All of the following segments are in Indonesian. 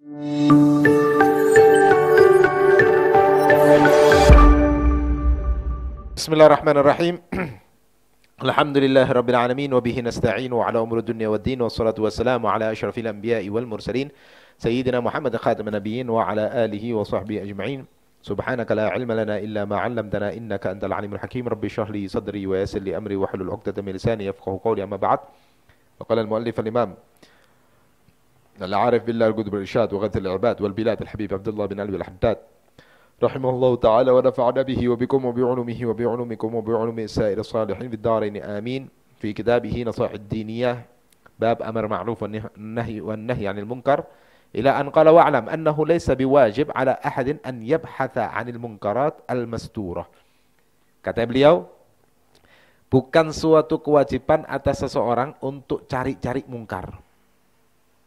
Bismillahirrahmanirrahim. Alhamdulillahirabbil alamin wa bihi nasta'inu ala umuri dunya waddin wassalatu wassalamu ala asyrafil anbiya'i wal mursalin sayyidina Muhammad khataman nabiyyin wa ala alihi wa sahbihi ajma'in. Subhanaka la ilma lana illa ma 'allamtana innaka antal alimul hakim. Rabbi shrah li sadri wa yassir li amri wa hlul 'uqdatam min lisani yafqahu qawli. Amma ba'd. Wa qala al-mu'allif al-imam al-'arif billah al-qutb al-irshad wa ghath al-'ibad wal bilad al-habib Abdullah bin Alwi al-Haddad rahimahullahu ta'ala wa nafa'ana bihi wa bikum wa bi'ulumihi wa bi'ulumikum wa bi'ulumi sa'ir salihin fid darain amin. Fi kitabih Nasaih ad-Diniyah bab amar ma'ruf wan nahy 'anil munkar ila an qala wa'lam annahu laysa biwajib 'ala ahadin an yabhatha 'anil munkarat al-masturah. Kata beliau, bukan suatu kewajiban atas seseorang untuk cari-cari mungkar.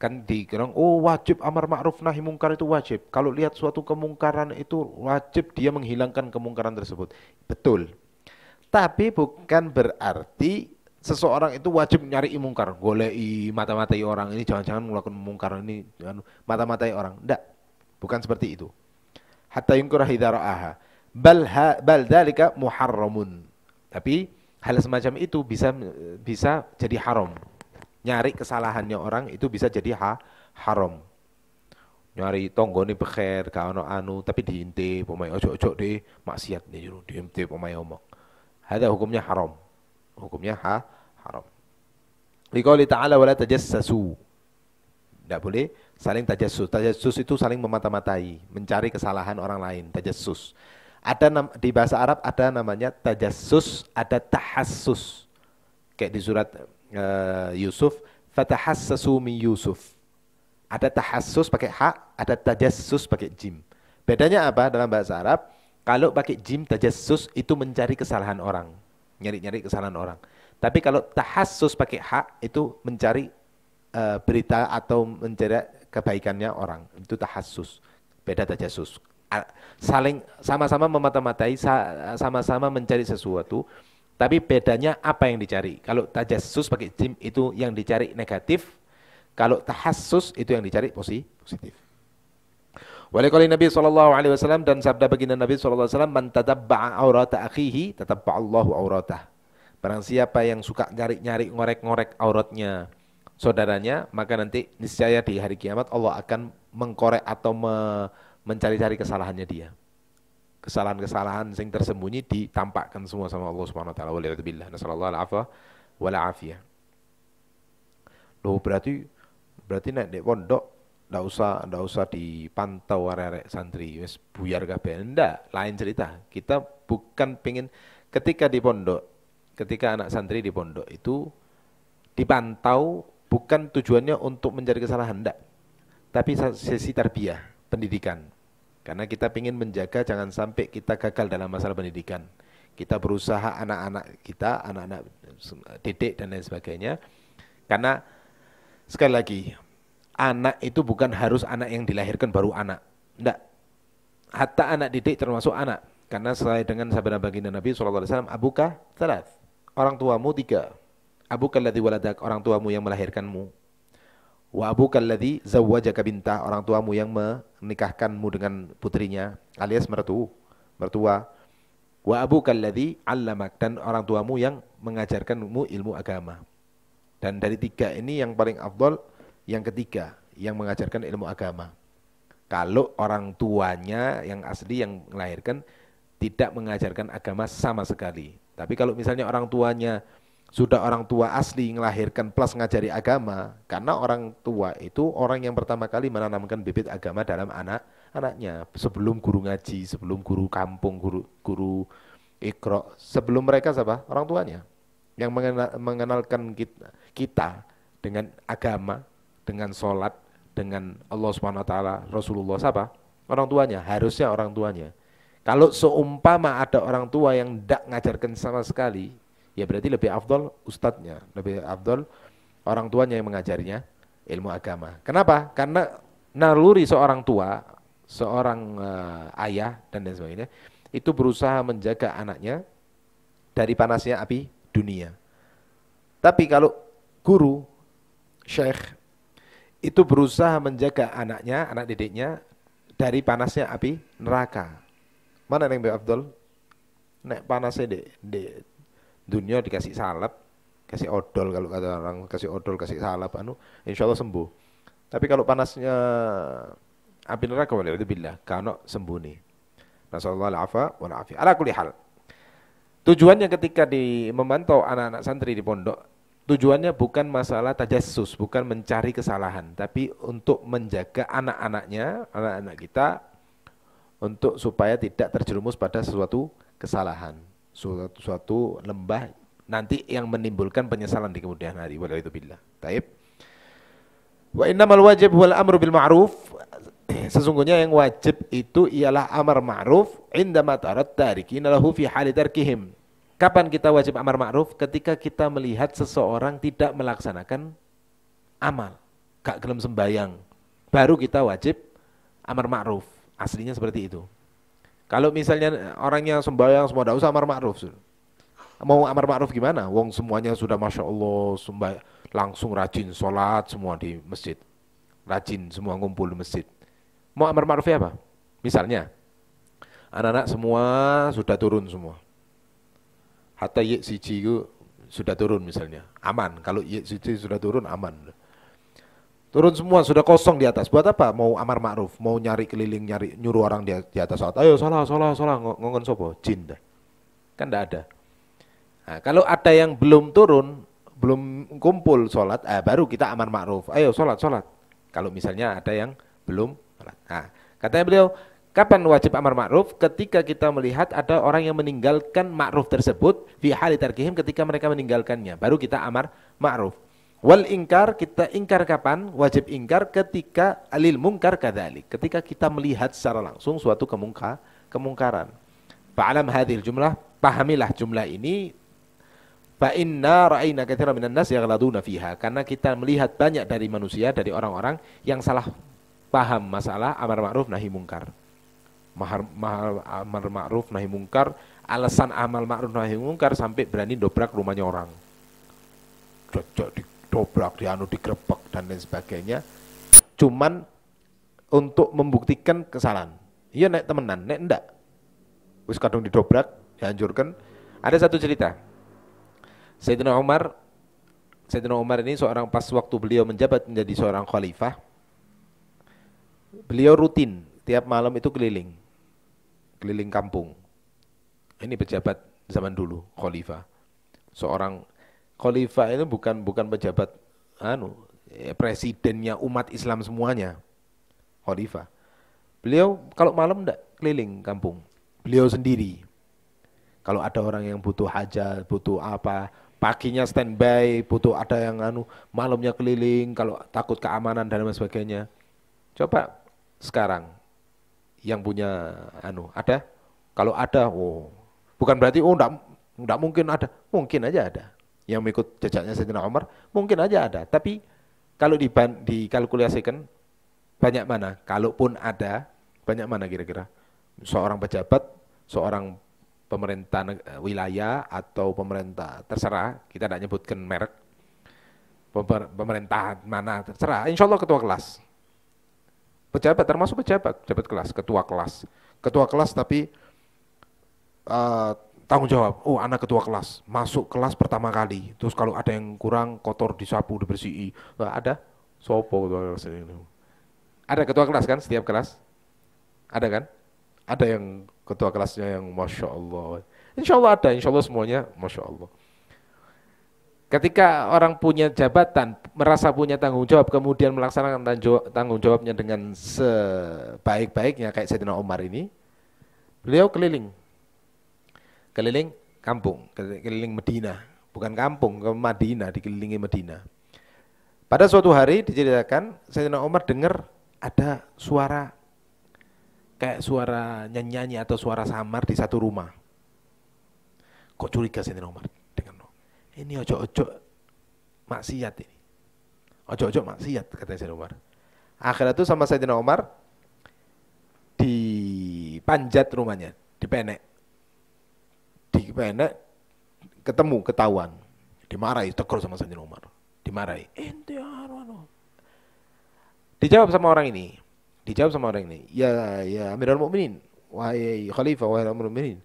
Kan dikira, oh wajib amar ma'ruf nahi mungkar itu wajib. Kalau lihat suatu kemungkaran itu wajib dia menghilangkan kemungkaran tersebut. Betul. Tapi bukan berarti seseorang itu wajib nyari mungkar. Golei mata-matai orang ini, jangan-jangan melakukan mungkar ini, mata-matai orang. Enggak. Bukan seperti itu. Hatta yunkura idza ra'aha. Bal dzalika muharramun. Tapi hal semacam itu bisa jadi haram. Nyari kesalahannya orang itu bisa jadi haram. Nyari tonggone bekher gak ono anu tapi diintip pemain ojo-ojo de maksiat nih jero diintip pemain omong. Hada hukumnya haram. Hukumnya haram. Liqouli ta'ala wala tajassasu. Tidak boleh saling tajassus. Tajassus itu saling memata-matai, mencari kesalahan orang lain, tajassus. Ada di bahasa Arab ada namanya tajassus, ada tahassus. Kayak di surat Yusuf, fatahassasu min Yusuf. Ada tahassus pakai ha, ada tajassus pakai jim. Bedanya apa dalam bahasa Arab? Kalau pakai jim tajassus itu mencari kesalahan orang, nyari-nyari kesalahan orang. Tapi kalau tahassus pakai ha itu mencari berita atau mencari kebaikannya orang. Itu tahassus. Beda tajassus. Saling sama-sama memata-matai, sama-sama mencari sesuatu. Tapi bedanya apa yang dicari? Kalau tajassus pakai jim itu yang dicari negatif. Kalau tahassus itu yang dicari positif. Walaqali Nabi SAW dan sabda baginda Nabi SAW, man tatabba'a aurata akhihi tatabba'allahu auratah. Barang siapa yang suka nyari-nyari ngorek-ngorek auratnya saudaranya, maka nanti niscaya di hari kiamat Allah akan mengkorek atau mencari-cari kesalahannya dia. Kesalahan-kesalahan yang tersembunyi ditampakkan semua sama Allah Subhanahu wa taala. Waliyadzubillah. Nasallallahu alaihi wal afiyah. Loh berarti nek di pondok ndak usah dipantau arek-arek santri wis buyar kabeh. Ndak, lain cerita. Kita bukan pengen ketika di pondok, ketika anak santri di pondok itu dipantau bukan tujuannya untuk mencari kesalahan, ndak. Tapi sesi tarbiyah, pendidikan. Karena kita ingin menjaga jangan sampai kita gagal dalam masalah pendidikan. Kita berusaha anak-anak kita, anak-anak didik dan lain sebagainya. Karena sekali lagi, anak itu bukan harus anak yang dilahirkan baru anak. Tidak. Hatta anak didik termasuk anak. Karena sesuai dengan sabda baginda Nabi SAW, abuka salat. Orang tuamu 3. Abuka alladzi waladak, orang tuamu yang melahirkanmu. Wa abukal ladzi zawwajaka bintah, orang tuamu yang menikahkanmu dengan putrinya alias mertua. Wa abukal ladzi 'allamak, dan orang tuamu yang mengajarkanmu ilmu agama. Dan dari 3 ini yang paling afdal yang ketiga, yang mengajarkan ilmu agama. Kalau orang tuanya yang asli yang melahirkan tidak mengajarkan agama sama sekali. Tapi kalau misalnya orang tuanya sudah orang tua asli ngelahirkan plus ngajari agama, karena orang tua itu orang yang pertama kali menanamkan bibit agama dalam anak-anaknya. Sebelum guru ngaji, sebelum guru kampung, guru ikra, sebelum mereka siapa? Orang tuanya. Yang mengenalkan kita dengan agama, dengan sholat, dengan Allah Subhanahu wa taala, Rasulullah siapa? Orang tuanya, harusnya orang tuanya. Kalau seumpama ada orang tua yang tidak ngajarkan sama sekali, ya berarti lebih afdol ustadznya, lebih afdol orang tuanya yang mengajarinya ilmu agama. Kenapa? Karena naluri seorang tua, seorang ayah dan lain sebagainya, itu berusaha menjaga anaknya dari panasnya api dunia. Tapi kalau guru, syekh, itu berusaha menjaga anaknya, anak didiknya dari panasnya api neraka. Mana yang lebih afdol? Nek panasnya di dunia dikasih salep, kasih odol, kalau kata orang kasih odol, kasih salep, insya Allah sembuh. Tapi kalau panasnya api neraka, waliyadzubillah, karena sembuh nih. Nasallallahu alaihi wa alaihi. Ala kulli hal. Tujuannya ketika memantau anak-anak santri di pondok, tujuannya bukan masalah tajassus, bukan mencari kesalahan, tapi untuk menjaga anak-anaknya, anak-anak kita, untuk supaya tidak terjerumus pada sesuatu kesalahan, suatu lembah nanti yang menimbulkan penyesalan di kemudian hari. Waliyadzubillah. Taib. Wa innamal wajib wal amru bil ma'ruf. Sesungguhnya yang wajib itu ialah amar ma'ruf indama tarat tarikina lahu fi hali tarkihim. Kapan kita wajib amar ma'ruf? Ketika kita melihat seseorang tidak melaksanakan amal, gak gelem sembayang, baru kita wajib amar ma'ruf. Aslinya seperti itu. Kalau misalnya orangnya sembayang semua, tidak usah amar ma'ruf. Mau amar ma'ruf gimana? Wong semuanya sudah Masya Allah langsung rajin sholat semua di masjid, rajin semua ngumpul di masjid. Mau amar ma'rufnya apa? Misalnya, anak-anak semua sudah turun semua. Hatta yek siji itu sudah turun misalnya. Aman. Kalau yek siji sudah turun, aman. Turun semua, sudah kosong di atas. Buat apa? Mau amar ma'ruf, mau nyari keliling, nyuruh orang di atas sholat. Ayo sholat, ngomong sopo, jin dah. Kan tidak ada. Nah, kalau ada yang belum turun, belum kumpul sholat, baru kita amar ma'ruf. Ayo sholat. Kalau misalnya ada yang belum. Nah, katanya beliau, kapan wajib amar ma'ruf? Ketika kita melihat ada orang yang meninggalkan ma'ruf tersebut fi hali tarkihim, ketika mereka meninggalkannya, baru kita amar ma'ruf. Wal ingkar, kita ingkar kapan? Wajib ingkar ketika alil mungkar kadzalik, ketika kita melihat secara langsung suatu kemungkaran. Fa'alam hadhil jumlah, pahamilah jumlah ini. Fa inna ra'ayna katsiran minan nas yaghladuna fiha, karena kita melihat banyak dari manusia, dari orang-orang yang salah paham masalah amar ma'ruf nahi mungkar. Amar ma'ruf nahi mungkar, alasan amal ma'ruf nahi mungkar sampai berani dobrak rumahnya orang. Dobrak, digrebek dan lain sebagainya. Cuman untuk membuktikan kesalahan. Iya nek temenan, nek enggak. Wis kadung didobrak, dihancurkan. Ada satu cerita. Sayyidina Umar ini seorang, pas waktu beliau menjabat menjadi seorang khalifah, beliau rutin tiap malam itu keliling kampung. Ini pejabat zaman dulu, khalifah. Seorang khalifah itu bukan pejabat presidennya umat Islam semuanya. Khalifah. Beliau kalau malam enggak keliling kampung. Beliau sendiri. Kalau ada orang yang butuh hajat, butuh apa, paginya standby, butuh ada yang malamnya keliling, kalau takut keamanan dan lain sebagainya. Coba sekarang yang punya ada? Kalau ada, bukan berarti enggak mungkin ada, mungkin aja ada. Yang mengikut jejaknya Sayyidina Umar, mungkin aja ada. Tapi kalau dikalkulasikan banyak mana? Kalaupun ada, banyak mana kira-kira? Seorang pejabat, seorang pemerintah wilayah atau pemerintah, terserah, kita tidak nyebutkan merek, pemerintah mana terserah, insya Allah ketua kelas. Pejabat termasuk pejabat kelas, ketua kelas tapi tanggung jawab. Oh, anak ketua kelas, masuk kelas pertama kali. Terus kalau ada yang kurang, kotor disapu, dibersih. Ada sopo ketua kelas ini. Ada ketua kelas kan setiap kelas? Ada kan? Ada yang ketua kelasnya yang Masya Allah. Insya Allah ada, insya Allah semuanya Masya Allah. Ketika orang punya jabatan, merasa punya tanggung jawab, kemudian melaksanakan tanggung jawabnya dengan sebaik-baiknya kayak Sayyidina Umar ini, beliau keliling kampung, keliling Madinah, bukan kampung, ke Madinah, dikelilingi Madinah. Pada suatu hari diceritakan Sayyidina Umar dengar ada suara kayak suara nyanyi atau suara samar di satu rumah. Kok curiga Sayyidina Umar? Ini ojo-ojo maksiat ini. Ojo-ojo maksiat kata Sayyidina Umar. Akhirnya itu sama Sayyidina Umar dipanjat rumahnya, dipenek, ketahuan, dimarahi, tegur sama Sayyidina Umar, dimarahi. Ente Dijawab sama orang ini. Dijawab sama orang ini. Ya Amirul Mukminin, wahai khalifah, wahai Amirul Mukminin.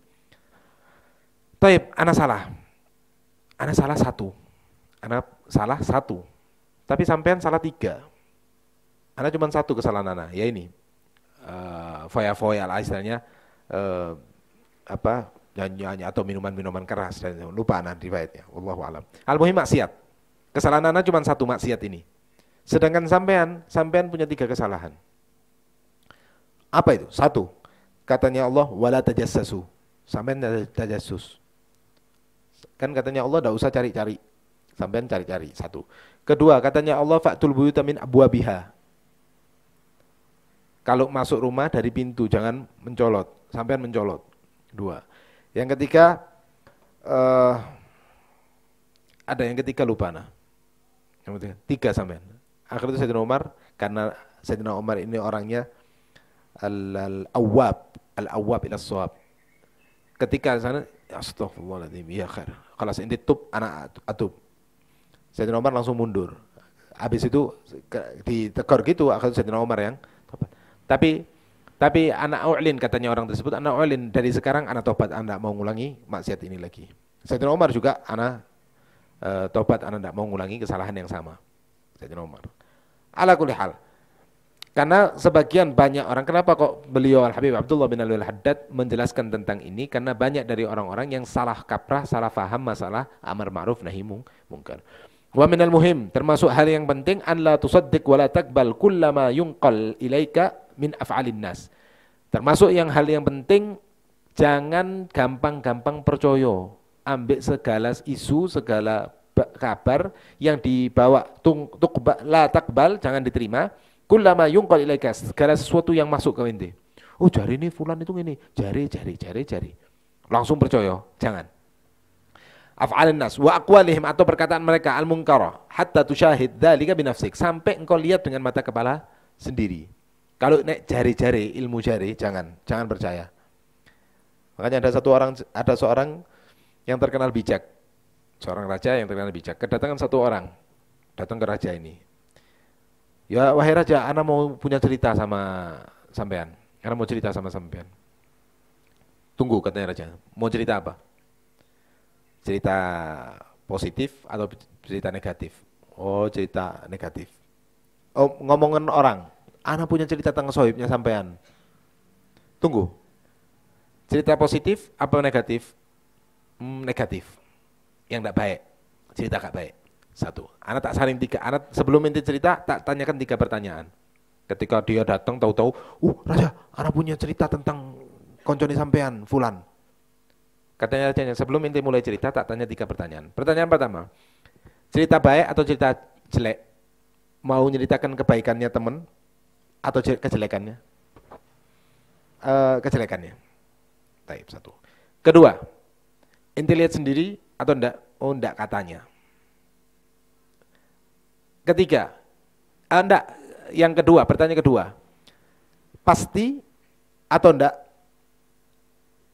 Taib, ana salah. Ana salah satu. Ana salah satu. Tapi sampean salah tiga. Ana cuma satu kesalahan ana, ya ini. Foya-foya lah istilahnya, apa, nyanyi atau minuman-minuman keras, dan lupa ana riwayatnya, wallahu alam. Al-muhim maksiat. Kesalahan ana cuma satu, maksiat ini. Sedangkan sampean punya tiga kesalahan. Apa itu? Satu, katanya Allah, wala tajassasu. Sampean tajassus. Kan katanya Allah enggak usah cari-cari. Sampean cari-cari, satu. Kedua, katanya Allah, fa'tul buyuta min abwabiha. Kalau masuk rumah dari pintu, jangan mencolot. Sampean mencolot. Dua. Yang ketiga, ada yang ketiga lupa nah. Yang ketiga, tiga sampean. Akhirnya Sayyidina Umar, karena Sayyidina Umar ini orangnya al-awwab ila shawab. Ketika sana, astagfirullahaladzim, ya khair. Kalau inti tub, anak atub. Sayyidina Umar langsung mundur. Habis itu ditegur gitu, akhirnya Sayyidina Umar yang tobat. Tapi anak ulin, katanya orang tersebut, anak ulin, dari sekarang anak tobat, anak mau ngulangi maksiat ini lagi. Sayyidina Umar juga anak tobat, anak tidak mau ngulangi kesalahan yang sama. Sayyidina Umar. Ala kulli hal. Karena sebagian banyak orang, kenapa kok beliau Al-Habib Abdullah bin Alwi Al-Haddad menjelaskan tentang ini? Karena banyak dari orang-orang yang salah kaprah, salah faham masalah amar ma'ruf nahi munkar. Wa minal muhim, termasuk hal yang penting, an la tusaddiq wa la taqbal kullama yunqal ilaika min af'alin nas. Termasuk hal yang penting, jangan gampang-gampang percaya, ambil segala isu, segala kabar yang dibawa la taqbal, jangan diterima. Kullama yunqal ilaika, segala sesuatu yang masuk ke ente. Oh, jari ini fulan itu ini, jari. Langsung percaya, jangan. Af'alun nas wa aqwalihim, atau perkataan mereka al-munkarah, hatta tusyahid dzalika binafsik, sampai engkau lihat dengan mata kepala sendiri. Kalau nek jari-jari, ilmu jari, jangan percaya. Makanya ada seorang yang terkenal bijak. Seorang raja yang terkenal bijak, kedatangan satu orang, datang ke raja ini. Ya wahai raja, ana mau punya cerita sama sampean. Ana mau cerita sama sampean. Tunggu, katanya raja. Mau cerita apa? Cerita positif atau cerita negatif? Oh, cerita negatif. Oh, ngomongin orang. Ana punya cerita tentang sohibnya sampean. Tunggu. Cerita positif apa negatif? Negatif. Yang tidak baik. Cerita gak baik. Satu, anak tak saling tiga, anak sebelum inti cerita tak tanyakan tiga pertanyaan. Ketika dia datang tahu-tahu, raja, anak punya cerita tentang konconi sampean, fulan. Katanya rajanya, sebelum inti mulai cerita tak tanya tiga pertanyaan. Pertanyaan pertama, cerita baik atau cerita jelek? Mau menceritakan kebaikannya teman atau kejelekannya? Kejelekannya. Taib, satu. Kedua, inti lihat sendiri atau enggak? Oh, enggak katanya. Ketiga, enggak, yang kedua, pertanyaan kedua, pasti atau enggak?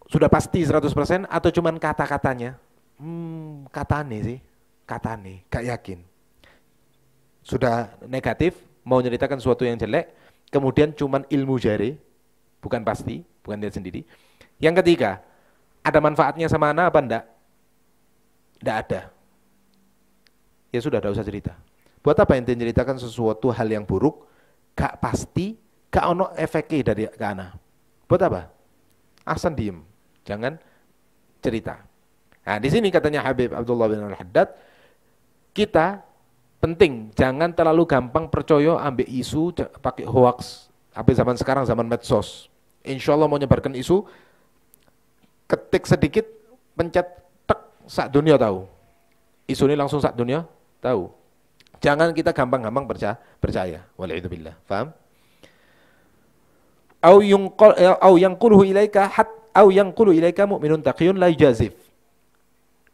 Sudah pasti 100% atau cuman kata-katanya? Katane sih, katane, gak yakin. Sudah negatif, mau nyeritakan sesuatu yang jelek, kemudian cuman ilmu jari, bukan pasti, bukan lihat sendiri. Yang ketiga, ada manfaatnya sama anak apa enggak? Enggak ada. Ya sudah, enggak usah cerita. Buat apa ente ceritakan sesuatu hal yang buruk, gak pasti, gak ono efeknya dari ke anak. Buat apa? Asal diem, jangan cerita. Nah, di sini katanya Habib Abdullah bin Al-Haddad, kita penting jangan terlalu gampang percaya ambil isu pakai hoax. Habis zaman sekarang zaman medsos. Insya Allah mau nyebarkan isu, ketik sedikit, pencet tek, sak dunia tahu. Isu ini langsung sak dunia tahu. Jangan kita gampang-gampang percaya. Wal'idzubillah. Faham? Au yanquluhu ilaika mu'minun taqiyun la yujazif.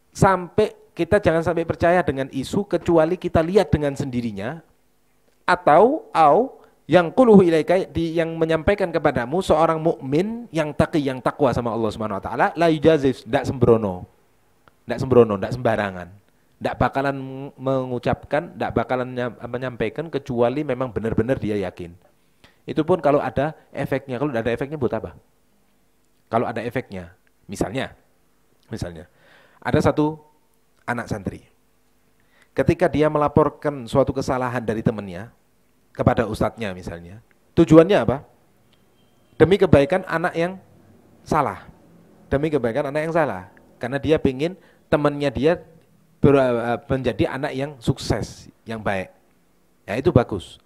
Sampai kita jangan sampai percaya dengan isu kecuali kita lihat dengan sendirinya, atau yanquluhu ilaika, yang menyampaikan kepadamu seorang mukmin yang taqi, yang takwa sama Allah Subhanahu wa taala, la yujazif, enggak sembrono. Enggak sembarangan. Tidak bakalan mengucapkan, tidak bakalan menyampaikan kecuali memang benar-benar dia yakin. Itu pun kalau ada efeknya. Kalau tidak ada efeknya buat apa? Kalau ada efeknya, misalnya ada satu anak santri. Ketika dia melaporkan suatu kesalahan dari temannya kepada ustadznya misalnya, tujuannya apa? Demi kebaikan anak yang salah. Demi kebaikan anak yang salah. Karena dia ingin temannya dia menjadi anak yang sukses, yang baik. Ya itu bagus.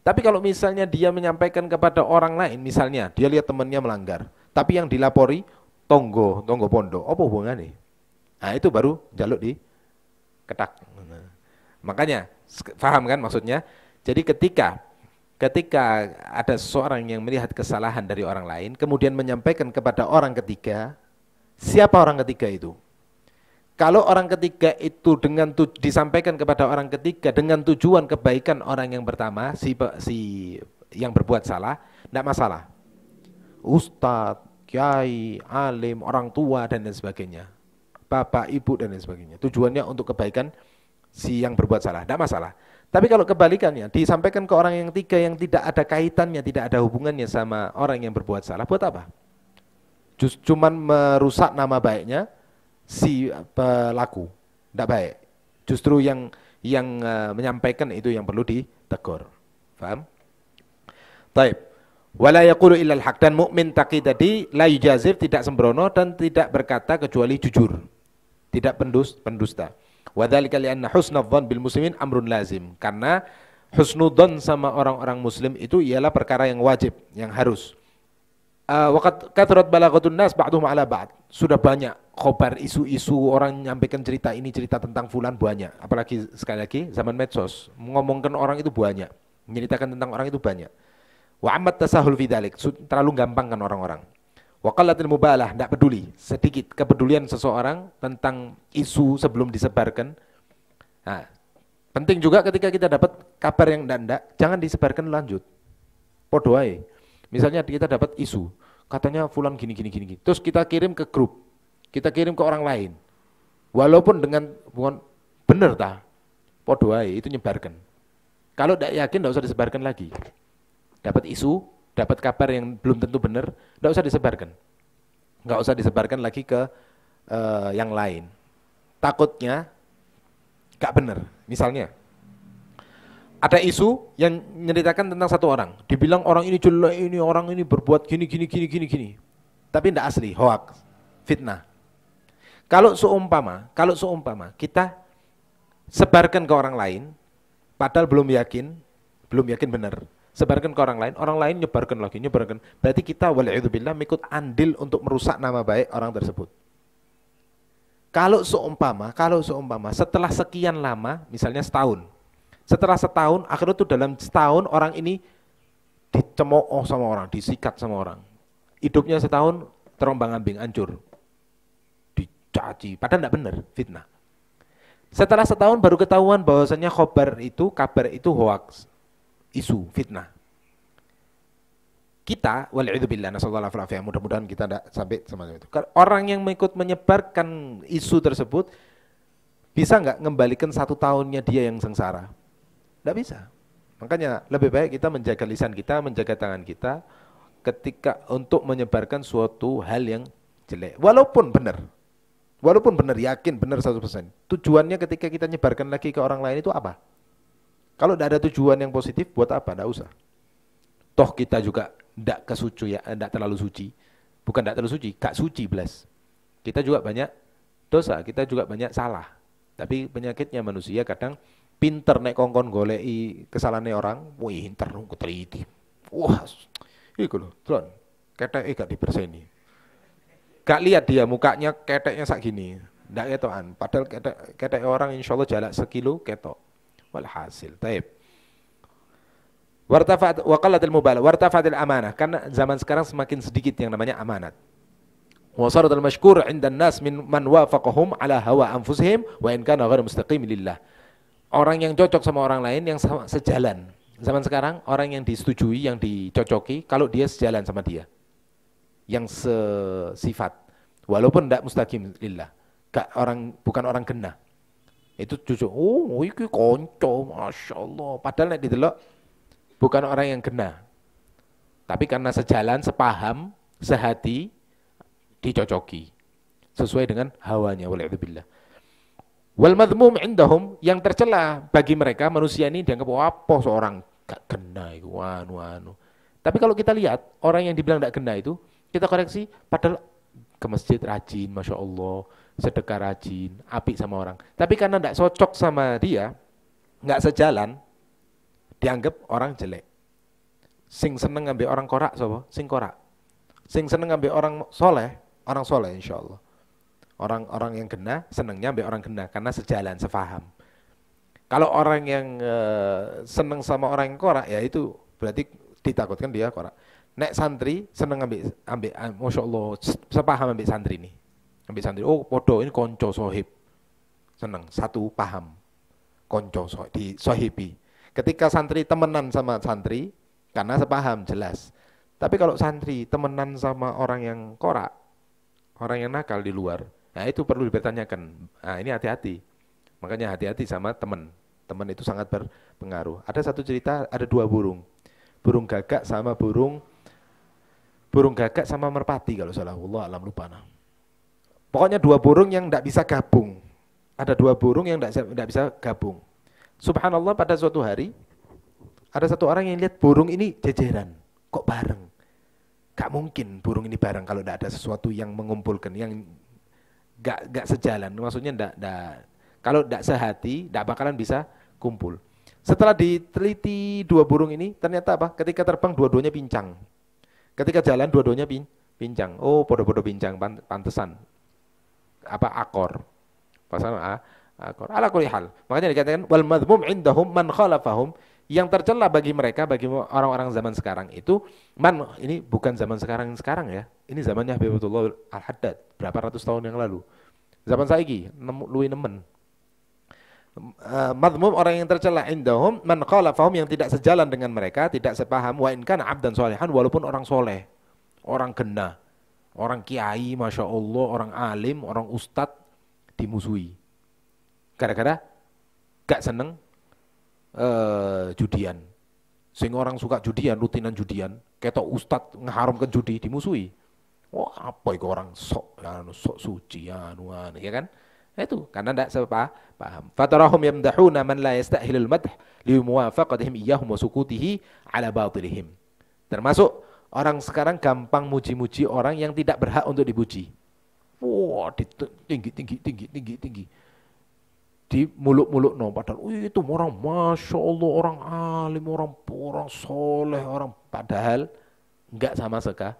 Tapi kalau misalnya dia menyampaikan kepada orang lain, misalnya dia lihat temannya melanggar, tapi yang dilapori tonggo pondok, apa hubungannya? Nah itu baru jaluk di ketak. Makanya paham kan maksudnya? Jadi ketika ada seseorang yang melihat kesalahan dari orang lain, kemudian menyampaikan kepada orang ketiga, siapa orang ketiga itu? Kalau orang ketiga itu disampaikan kepada orang ketiga dengan tujuan kebaikan orang yang pertama, si yang berbuat salah, tidak masalah. Ustadz, kiai, alim, orang tua dan lain sebagainya, bapak, ibu dan lain sebagainya. Tujuannya untuk kebaikan si yang berbuat salah, tidak masalah. Tapi kalau kebalikannya, disampaikan ke orang yang tiga yang tidak ada kaitannya, tidak ada hubungannya sama orang yang berbuat salah, buat apa? Cuman merusak nama baiknya si pelaku, tidak baik. Justru yang menyampaikan itu yang perlu ditegur. Paham? Taib. Wala yaqulu illal haq, dan mukmin taqi tadi la yujazif, tidak sembrono dan tidak berkata kecuali jujur. Tidak pendusta. Wa dzalika li'anna husnadz-dzan bil muslimin amrun lazim. Karena husnudzan sama orang-orang muslim itu ialah perkara yang wajib, yang harus. Waqad kathurat balaghatun nas ba'dhum 'ala ba'd. Sudah banyak khobar isu-isu orang menyampaikan cerita ini, cerita tentang fulan banyak. Apalagi sekali lagi zaman medsos, mengomongkan orang itu banyak, menceritakan tentang orang itu banyak. Wa ammat tasahul fi dzalik, terlalu gampang kan orang-orang. Wa qallatil mubalah, tidak peduli, sedikit kepedulian seseorang tentang isu sebelum disebarkan. Nah, penting juga ketika kita dapat kabar yang ndak, jangan disebarkan lanjut. Podo ae. Misalnya kita dapat isu, katanya fulan gini. Terus kita kirim ke grup, kita kirim ke orang lain. Walaupun dengan bukan benar ta, podo ae itu nyebarkan. Kalau tidak yakin tidak usah disebarkan lagi. Dapat isu, dapat kabar yang belum tentu benar, tidak usah disebarkan. Nggak usah disebarkan lagi ke yang lain. Takutnya nggak benar. Misalnya, ada isu yang menceritakan tentang satu orang. Dibilang orang ini jelek, ini orang ini berbuat gini. Tapi tidak asli, hoax, fitnah. Kalau seumpama kita sebarkan ke orang lain, padahal belum yakin benar. Sebarkan ke orang lain nyebarkan lagi. Berarti kita wal'idzubillah ikut andil untuk merusak nama baik orang tersebut. Kalau seumpama setelah sekian lama, misalnya setahun, setelah setahun, akhirnya tuh dalam setahun orang ini dicemooh sama orang, disikat sama orang. Hidupnya setahun terombang-ambing, hancur. Dicaci, padahal tidak benar, fitnah. Setelah setahun baru ketahuan bahwasanya kabar itu hoax. Isu, fitnah. Kita, wal'idzubillah, nasallallahu alaihi wasallam, mudah-mudahan kita tidak sampai semacam itu. Orang yang mengikut menyebarkan isu tersebut, bisa nggak ngembalikan 1 tahunnya dia yang sengsara? Tidak bisa. Makanya lebih baik kita menjaga lisan kita, menjaga tangan kita, ketika untuk menyebarkan suatu hal yang jelek. Walaupun benar, yakin benar 100%. Tujuannya ketika kita nyebarkan lagi ke orang lain itu apa? Kalau tidak ada tujuan yang positif, buat apa? Tidak usah. Toh kita juga tidak terlalu suci. Bukan tidak terlalu suci, gak suci belas. Kita juga banyak dosa, kita juga banyak salah. Tapi penyakitnya manusia kadang pinter nek kongkon golei kesalahannya orang, wih pinter nunggu teliti. Wah, iku lho, Tron. Ketek gak diberseni. Gak lihat dia mukanya keteknya sak gini. Ndak ketokan. Padahal ketek orang insyaallah jalak sekilo ketok. Walhasil, taib. Wartafat wa qallatil mubalah, wartafatil amanah, karena zaman sekarang semakin sedikit yang namanya amanat. Wa saratul mashkur 'inda an-nas min man wafaqahum 'ala hawa anfusihim wa in kana ghairu mustaqim lillah. Orang yang cocok sama orang lain yang sejalan. Zaman sekarang orang yang disetujui, yang dicocoki kalau dia sejalan sama dia. Yang sesifat walaupun tidak mustaqim lillah. Bukan orang genah. Itu cucu, oh iki konco, Masya Allah. Padahal nek didelok bukan orang yang kena. Tapi karena sejalan, sepaham, sehati, dicocoki. Sesuai dengan hawanya, wala'udzubillah. Wal madhmum indahum, yang tercela bagi mereka, manusia ini dianggap, apa seorang gak kena itu, anu. Tapi kalau kita lihat, orang yang dibilang gak kena itu, kita koreksi, padahal ke masjid rajin, Masya Allah, sedekah rajin, apik sama orang. Tapi karena tidak cocok sama dia, nggak sejalan, dianggap orang jelek. Sing seneng ngambil orang korak, sobo, sing korak. Sing seneng ngambil orang soleh insya Allah. Orang-orang yang kena, senengnya ambil orang kena, karena sejalan, sefaham. Kalau orang yang seneng sama orang yang korak, ya itu berarti ditakutkan dia korak. Nek santri seneng ambil Masya Allah, sepaham ambil santri nih. Ambil santri, oh podo ini konco sohib. Seneng, satu paham. Konco di sohibi. Ketika santri temenan sama santri, karena sepaham, jelas. Tapi kalau santri temenan sama orang yang korak, orang yang nakal di luar, nah itu perlu dipertanyakan. Nah ini hati-hati. Makanya hati-hati sama teman. Teman itu sangat berpengaruh. Ada satu cerita, ada dua burung. Burung gagak sama gagak sama merpati kalau salah. Allah alam lupa. Pokoknya dua burung yang tidak bisa gabung. Ada dua burung yang tidak bisa gabung. Subhanallah, pada suatu hari ada satu orang yang lihat burung ini jejeran. Kok bareng? Gak mungkin burung ini bareng kalau tidak ada sesuatu yang mengumpulkan, yang gak sejalan. Maksudnya kalau tidak sehati, tidak bakalan bisa kumpul. Setelah diteliti dua burung ini, ternyata apa? Ketika terbang dua-duanya pincang. Ketika jalan dua-duanya pincang. Oh, podo-podo pincang, pantesan. Apa akor. Pasangan akor. Ala kulli hal. Makanya dikatakan wal madhmum indahum man khalafahum, yang tercela bagi mereka, bagi orang-orang zaman sekarang itu ini bukan zaman sekarang ya. Ini zamannya Habibullah Al-Haddad berapa ratus tahun yang lalu. Zaman saiki luwih nemen. Madhmum, orang yang tercela, indahum man khalafahum, yang tidak sejalan dengan mereka, tidak sepaham, wa in kana abdan sholihan, walaupun orang soleh, orang kena, orang kiai, Masya Allah, orang alim, orang ustad, dimusuhi gara-gara gak seneng judian. Sehingga orang suka judian, rutinan judian, ketok ustad ngeharamkan judi, dimusuhi. Wah, apa itu orang sok suci ya kan? Nah, itu karena tidak sepaham. Fatarahum yamdahuna man la yastahilul madh limuwafaqatihim iyyahum wa sukutihi ala batilihim. Termasuk orang sekarang gampang muji-muji orang yang tidak berhak untuk dipuji. Wah, tinggi. Di muluk-muluk no, padahal itu orang Masya Allah, orang alim, orang soleh, orang, padahal enggak sama sekali.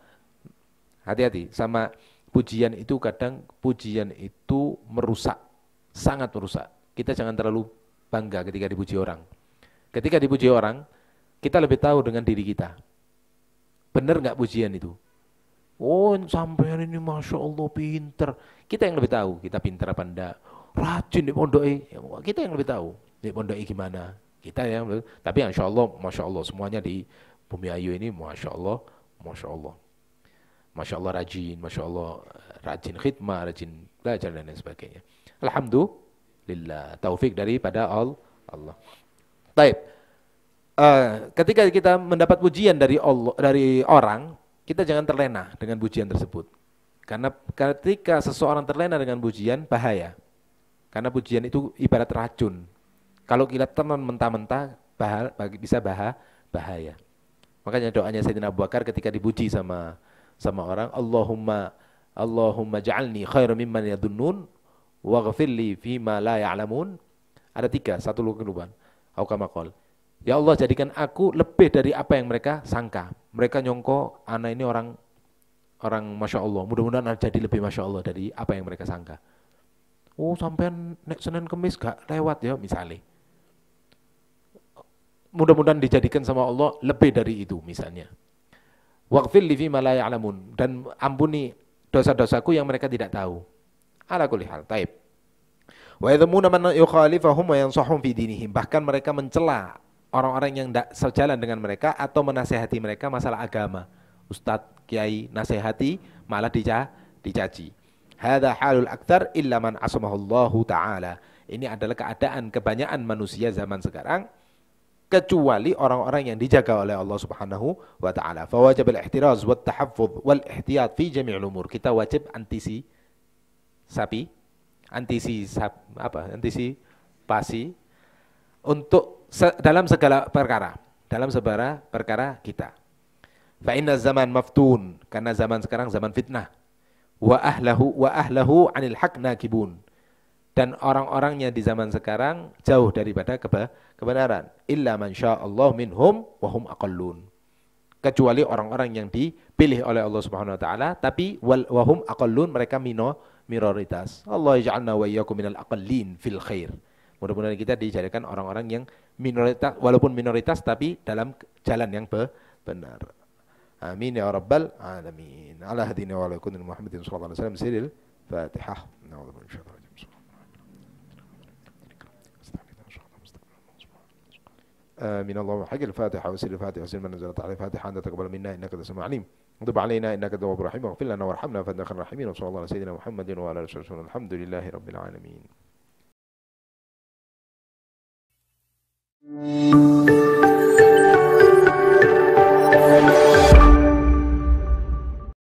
Hati-hati sama pujian itu, kadang pujian itu merusak, sangat merusak. Kita jangan terlalu bangga ketika dipuji orang. Ketika dipuji orang, kita lebih tahu dengan diri kita. Benar nggak pujian itu? Oh, sampean ini Masya Allah pinter. Kita yang lebih tahu, kita pinter apa enggak. Rajin di pondoknya, kita yang lebih tahu. Di pondoknya gimana? Kita yang lebih, tapi Masya Allah, semuanya di Bumi Ayu ini Masya Allah. Masya Allah rajin, Masya Allah rajin khidmah, rajin belajar dan lain sebagainya. Alhamdulillah, taufik daripada Allah. Baik, ketika kita mendapat pujian dari Allah, dari orang, kita jangan terlena dengan pujian tersebut. Karena ketika seseorang terlena dengan pujian, bahaya. Karena pujian itu ibarat racun. Kalau kita teman mentah-mentah, bisa bahaya. Makanya doanya Sayyidina Abu Bakar ketika dipuji sama orang, Allahumma ja'alni khairan mimman yadunnun waghfirli fima la ya'lamun. Ada 3, satu lukuban. Au kama qol. Ya Allah, jadikan aku lebih dari apa yang mereka sangka. Mereka nyongko anak ini orang Masya Allah. Mudah-mudahan jadi lebih Masya Allah dari apa yang mereka sangka. Oh, sampean nek Senin Kemis gak lewat ya misalnya. Mudah-mudahan dijadikan sama Allah lebih dari itu misalnya. Waghfir li fima la ya'lamun, dan ampuni dosa-dosaku yang mereka tidak tahu. Ala kulli hal, taib. Wa yadhmuna man yukhalifahum wa yansahum fi dinihim. Bahkan mereka mencela orang-orang yang tidak sejalan dengan mereka atau menasihati mereka masalah agama. Ustadz, kiai nasihati malah dicaci. Hadza halul aktsar illa man asamahullahu taala. Ini adalah keadaan kebanyakan manusia zaman sekarang, kecuali orang-orang yang dijaga oleh Allah Subhanahu wa taala. Fa wajib al-ihtiraz wa tahaffuz wal ihtiyat fi jami'il umur. Kita wajib antisipasi untuk dalam segala perkara, kita. Fa inna zaman maftun, karena zaman sekarang zaman fitnah. Wa ahlahu 'anil haq nakibun. Dan orang-orangnya di zaman sekarang jauh daripada kebenaran. Illa man sya'allahu minhum wa hum aqallun. Kecuali orang-orang yang dipilih oleh Allah Subhanahu wa taala, tapi wa hum aqallun, mereka minoritas. Allah yaj'alna wa iyyakum minal aqallin fil khair. Mudah-mudahan kita dijadikan orang-orang yang minoritas, walaupun minoritas tapi dalam jalan yang benar. Amin ya rabbal alamin. Ala hadina wa ala kulli Muhammadin sallallahu alaihi wasallam siril Fatihah. Na'udzubillahi min syaitanir rajim. آمين اللهم حق الفاتحة وسر الفاتحة وسر من نزلت على الفاتحة أنت تقبل منا إنك أنت السميع العليم وتب علينا إنك أنت التواب الرحيم واغفر لنا وارحمنا فإنك خير الراحمين وصلى الله على سيدنا محمد وعلى آله وصحبه وسلم الحمد لله رب العالمين.